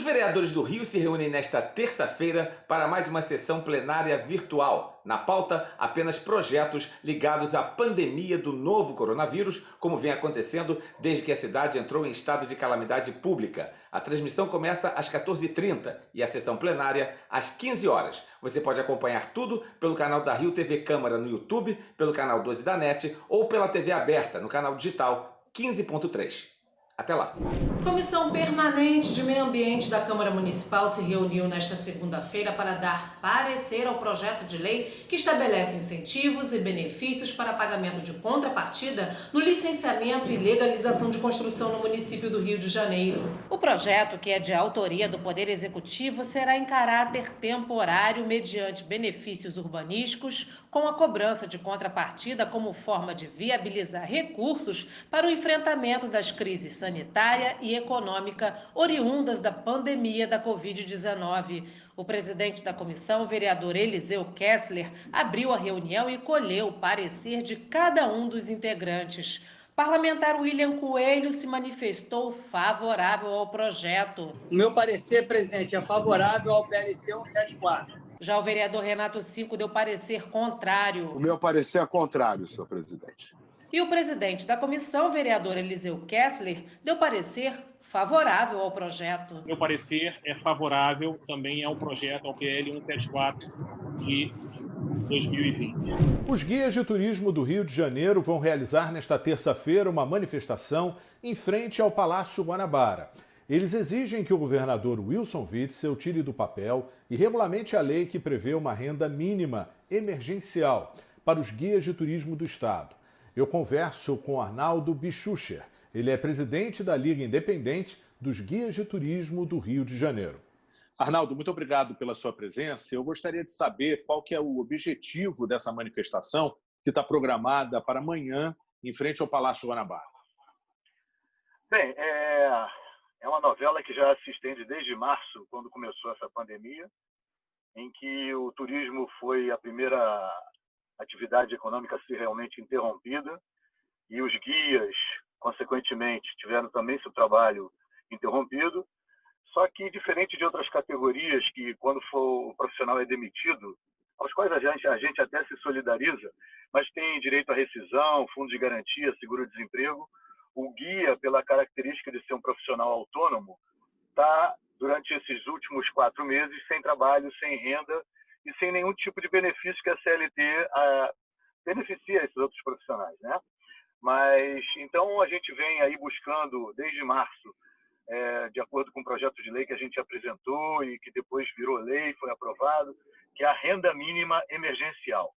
vereadores do Rio se reúnem nesta terça-feira para mais uma sessão plenária virtual. Na pauta, apenas projetos ligados à pandemia do novo coronavírus, como vem acontecendo desde que a cidade entrou em estado de calamidade pública. A transmissão começa às 14h30 e a sessão plenária às 15 horas. Você pode acompanhar tudo pelo canal da Rio TV Câmara no YouTube, pelo canal 12 da NET ou pela TV aberta no canal digital 15.3. Até lá! Comissão Permanente de Meio Ambiente da Câmara Municipal se reuniu nesta segunda-feira para dar parecer ao projeto de lei que estabelece incentivos e benefícios para pagamento de contrapartida no licenciamento e legalização de construção no município do Rio de Janeiro. O projeto, que é de autoria do Poder Executivo, será em caráter temporário mediante benefícios urbanísticos, com a cobrança de contrapartida como forma de viabilizar recursos para o enfrentamento das crises sanitária e econômica oriundas da pandemia da Covid-19. O presidente da comissão, o vereador Eliseu Kessler, abriu a reunião e colheu o parecer de cada um dos integrantes. Parlamentar William Coelho se manifestou favorável ao projeto. O meu parecer, presidente, é favorável ao PLC 174. Já o vereador Renato Cinco deu parecer contrário. O meu parecer é contrário, senhor presidente. E o presidente da comissão, vereador Eliseu Kessler, deu parecer favorável ao projeto. Meu parecer é favorável também ao projeto, ao PL 174 de 2020. Os guias de turismo do Rio de Janeiro vão realizar nesta terça-feira uma manifestação em frente ao Palácio Guanabara. Eles exigem que o governador Wilson Witzel tire do papel e regulamente a lei que prevê uma renda mínima emergencial para os guias de turismo do estado. Eu converso com Arnaldo Bichucher. Ele é presidente da Liga Independente dos Guias de Turismo do Rio de Janeiro. Arnaldo, muito obrigado pela sua presença. Eu gostaria de saber qual que é o objetivo dessa manifestação que está programada para amanhã em frente ao Palácio Guanabara. Bem, é uma novela que já se estende desde março, quando começou essa pandemia, em que o turismo foi a primeira atividade econômica a ser realmente interrompida e os guias, consequentemente, tiveram também seu trabalho interrompido. Só que, diferente de outras categorias que, quando o profissional é demitido, aos quais a gente até se solidariza, mas tem direito à rescisão, fundo de garantia, seguro-desemprego, o guia, pela característica de ser um profissional autônomo, está, durante esses últimos 4 meses, sem trabalho, sem renda e sem nenhum tipo de benefício que a CLT beneficia esses outros profissionais, né? Mas, então, a gente vem aí buscando, desde março, de acordo com o projeto de lei que a gente apresentou e que depois virou lei, foi aprovado, que é a renda mínima emergencial.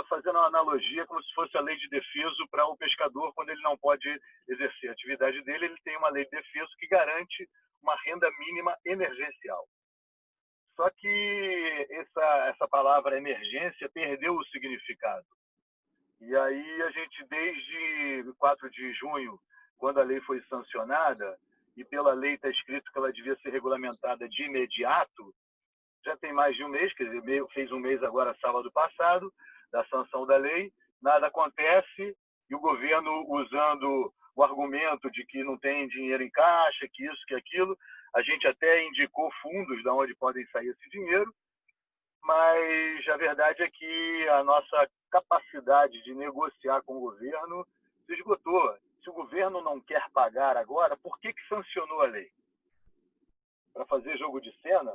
Fazendo uma analogia, como se fosse a lei de defeso para o pescador, quando ele não pode exercer a atividade dele, ele tem uma lei de defeso que garante uma renda mínima emergencial. Só que essa palavra emergência perdeu o significado. E aí a gente, desde 4 de junho, quando a lei foi sancionada, e pela lei está escrito que ela devia ser regulamentada de imediato, já tem mais de um mês, quer dizer, fez um mês agora, sábado passado, da sanção da lei, nada acontece, e o governo, usando o argumento de que não tem dinheiro em caixa, que isso, que aquilo, a gente até indicou fundos de onde podem sair esse dinheiro, mas a verdade é que a nossa capacidade de negociar com o governo se esgotou. Se o governo não quer pagar agora, por que sancionou a lei? Para fazer jogo de cena?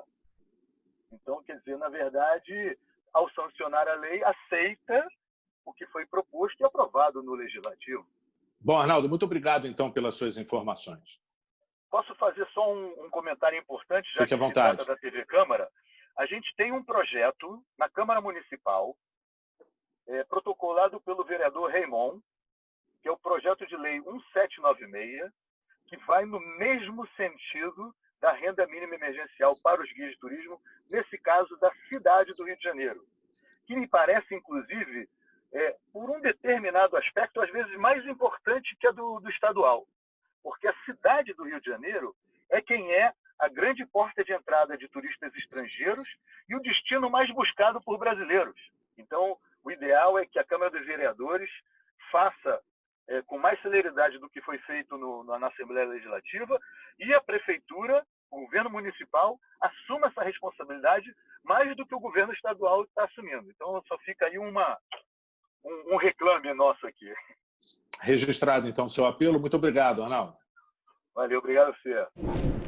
Então, quer dizer, na verdade, ao sancionar a lei, aceita o que foi proposto e aprovado no Legislativo. Bom, Arnaldo, muito obrigado, então, pelas suas informações. Posso fazer só um comentário importante, já Fique à que se vontade. trata da TV Câmara? A gente tem um projeto na Câmara Municipal, protocolado pelo vereador Raimon, que é o projeto de lei 1796, que vai no mesmo sentido da renda mínima emergencial para os guias de turismo, nesse caso da cidade do Rio de Janeiro, que me parece, inclusive, por um determinado aspecto, às vezes mais importante que a do estadual, porque a cidade do Rio de Janeiro é quem é a grande porta de entrada de turistas estrangeiros e o destino mais buscado por brasileiros. Então, o ideal é que a Câmara dos Vereadores faça com mais celeridade do que foi feito na Assembleia Legislativa, e a Prefeitura o governo municipal assuma essa responsabilidade mais do que o governo estadual está assumindo. Então, só fica aí um reclame nosso aqui. Registrado, então, o seu apelo. Muito obrigado, Arnaldo. Valeu, obrigado a você.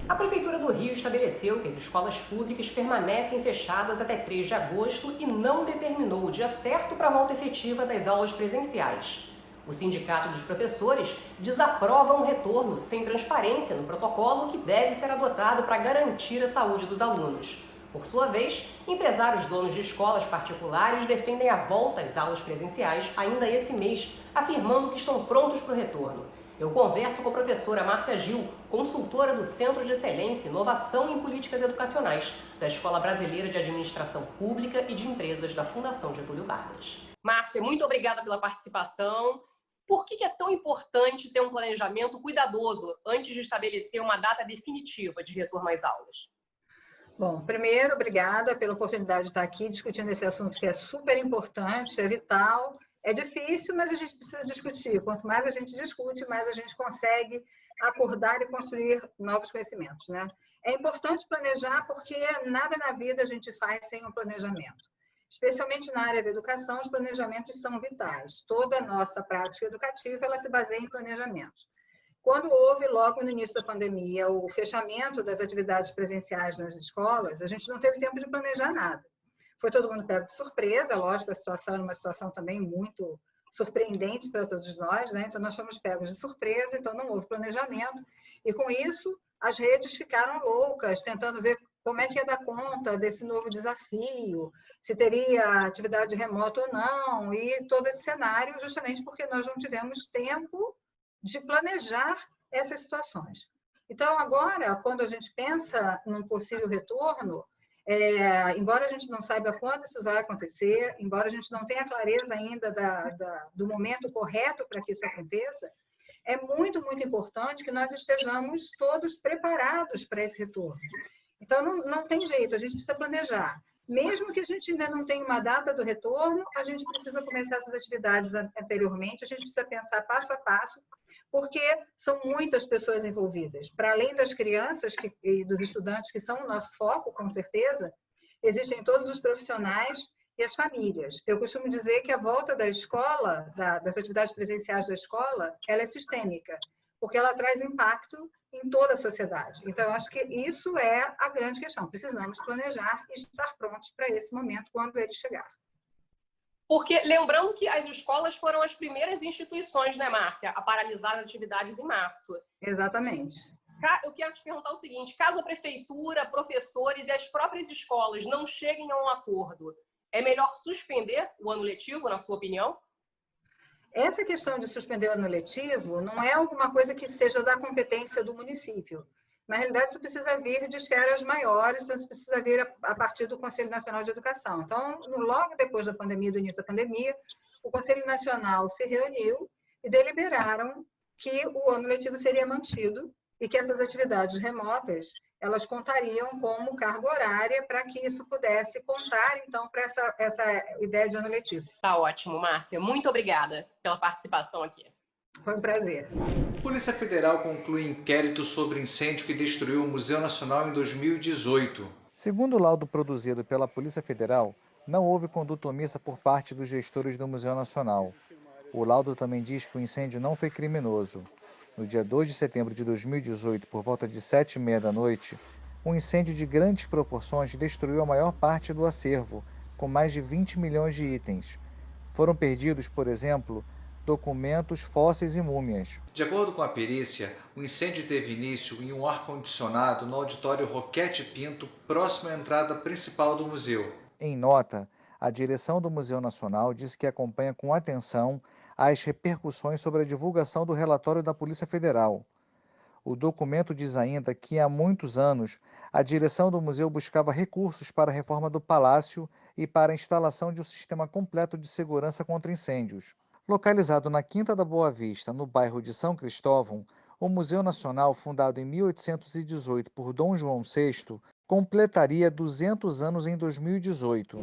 A Prefeitura do Rio estabeleceu que as escolas públicas permanecem fechadas até 3 de agosto e não determinou o dia certo para a volta efetiva das aulas presenciais. O Sindicato dos Professores desaprova um retorno sem transparência no protocolo que deve ser adotado para garantir a saúde dos alunos. Por sua vez, empresários donos de escolas particulares defendem a volta às aulas presenciais ainda esse mês, afirmando que estão prontos para o retorno. Eu converso com a professora Márcia Gil, consultora do Centro de Excelência e Inovação em Políticas Educacionais, da Escola Brasileira de Administração Pública e de Empresas da Fundação Getúlio Vargas. Márcia, muito obrigada pela participação. Por que é tão importante ter um planejamento cuidadoso antes de estabelecer uma data definitiva de retorno às aulas? Bom, primeiro, obrigada pela oportunidade de estar aqui discutindo esse assunto que é super importante, é vital. É difícil, mas a gente precisa discutir. Quanto mais a gente discute, mais a gente consegue acordar e construir novos conhecimentos, né? É importante planejar porque nada na vida a gente faz sem um planejamento. Especialmente na área da educação, os planejamentos são vitais. Toda a nossa prática educativa ela se baseia em planejamentos. Quando houve, logo no início da pandemia, o fechamento das atividades presenciais nas escolas, a gente não teve tempo de planejar nada. Foi todo mundo pego de surpresa, lógico, a situação era uma situação também muito surpreendente para todos nós, né? Então, nós fomos pegos de surpresa, então não houve planejamento. E, com isso, as redes ficaram loucas, tentando ver como é que ia dar conta desse novo desafio, se teria atividade remota ou não, e todo esse cenário, justamente porque nós não tivemos tempo de planejar essas situações. Então, agora, quando a gente pensa num possível retorno, embora a gente não saiba quando isso vai acontecer, embora a gente não tenha clareza ainda do momento correto para que isso aconteça, é muito, muito importante que nós estejamos todos preparados para esse retorno. Então, não tem jeito, a gente precisa planejar. Mesmo que a gente ainda não tenha uma data do retorno, a gente precisa começar essas atividades anteriormente, a gente precisa pensar passo a passo, porque são muitas pessoas envolvidas. Para além das crianças e dos estudantes, que são o nosso foco, com certeza, existem todos os profissionais e as famílias. Eu costumo dizer que a volta da escola, das atividades presenciais da escola, ela é sistêmica, porque ela traz impacto em toda a sociedade. Então, eu acho que isso é a grande questão. Precisamos planejar e estar prontos para esse momento, quando ele chegar. Porque, lembrando que as escolas foram as primeiras instituições, né, Márcia, a paralisar as atividades em março. Exatamente. Eu quero te perguntar o seguinte, caso a prefeitura, professores e as próprias escolas não cheguem a um acordo, é melhor suspender o ano letivo, na sua opinião? Essa questão de suspender o ano letivo não é alguma coisa que seja da competência do município. Na realidade, isso precisa vir de esferas maiores, isso precisa vir a partir do Conselho Nacional de Educação. Então, logo depois da pandemia, do início da pandemia, o Conselho Nacional se reuniu e deliberaram que o ano letivo seria mantido e que essas atividades remotas, elas contariam como carga horária para que isso pudesse contar, então, para essa ideia de ano letivo. Tá ótimo, Márcia. Muito obrigada pela participação aqui. Foi um prazer. A Polícia Federal conclui inquérito sobre incêndio que destruiu o Museu Nacional em 2018. Segundo o laudo produzido pela Polícia Federal, não houve conduta omissa por parte dos gestores do Museu Nacional. O laudo também diz que o incêndio não foi criminoso. No dia 2 de setembro de 2018, por volta de 7h30 da noite, um incêndio de grandes proporções destruiu a maior parte do acervo, com mais de 20 milhões de itens. Foram perdidos, por exemplo, documentos, fósseis e múmias. De acordo com a perícia, o incêndio teve início em um ar-condicionado no auditório Roquete Pinto, próximo à entrada principal do museu. Em nota, a direção do Museu Nacional disse que acompanha com atenção as repercussões sobre a divulgação do relatório da Polícia Federal. O documento diz ainda que há muitos anos a direção do museu buscava recursos para a reforma do palácio e para a instalação de um sistema completo de segurança contra incêndios. Localizado na Quinta da Boa Vista, no bairro de São Cristóvão, o Museu Nacional, fundado em 1818 por Dom João VI, completaria 200 anos em 2018.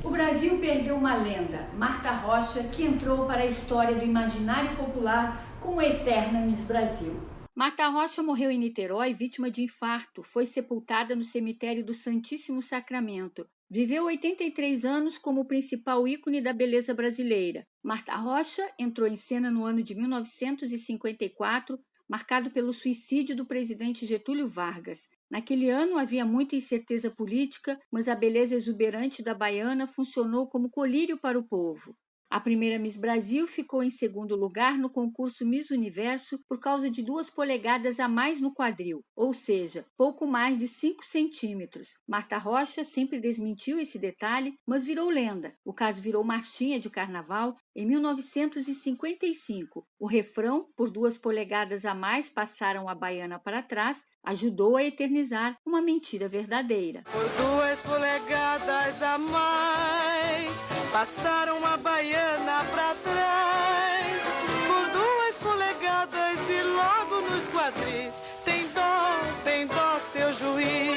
O Brasil perdeu uma lenda, Marta Rocha, que entrou para a história do imaginário popular como eterna Miss Brasil. Marta Rocha morreu em Niterói vítima de infarto. Foi sepultada no cemitério do Santíssimo Sacramento. Viveu 83 anos como o principal ícone da beleza brasileira. Marta Rocha entrou em cena no ano de 1954, marcado pelo suicídio do presidente Getúlio Vargas. Naquele ano havia muita incerteza política, mas a beleza exuberante da baiana funcionou como colírio para o povo. A primeira Miss Brasil ficou em segundo lugar no concurso Miss Universo por causa de 2 polegadas a mais no quadril, ou seja, pouco mais de 5 centímetros. Marta Rocha sempre desmentiu esse detalhe, mas virou lenda. O caso virou marchinha de carnaval em 1955. O refrão, por 2 polegadas a mais passaram a baiana para trás, ajudou a eternizar uma mentira verdadeira. Por 2 polegadas a mais, passaram a baiana para trás. Por 2 polegadas e logo nos quadris, tem dó seu juiz.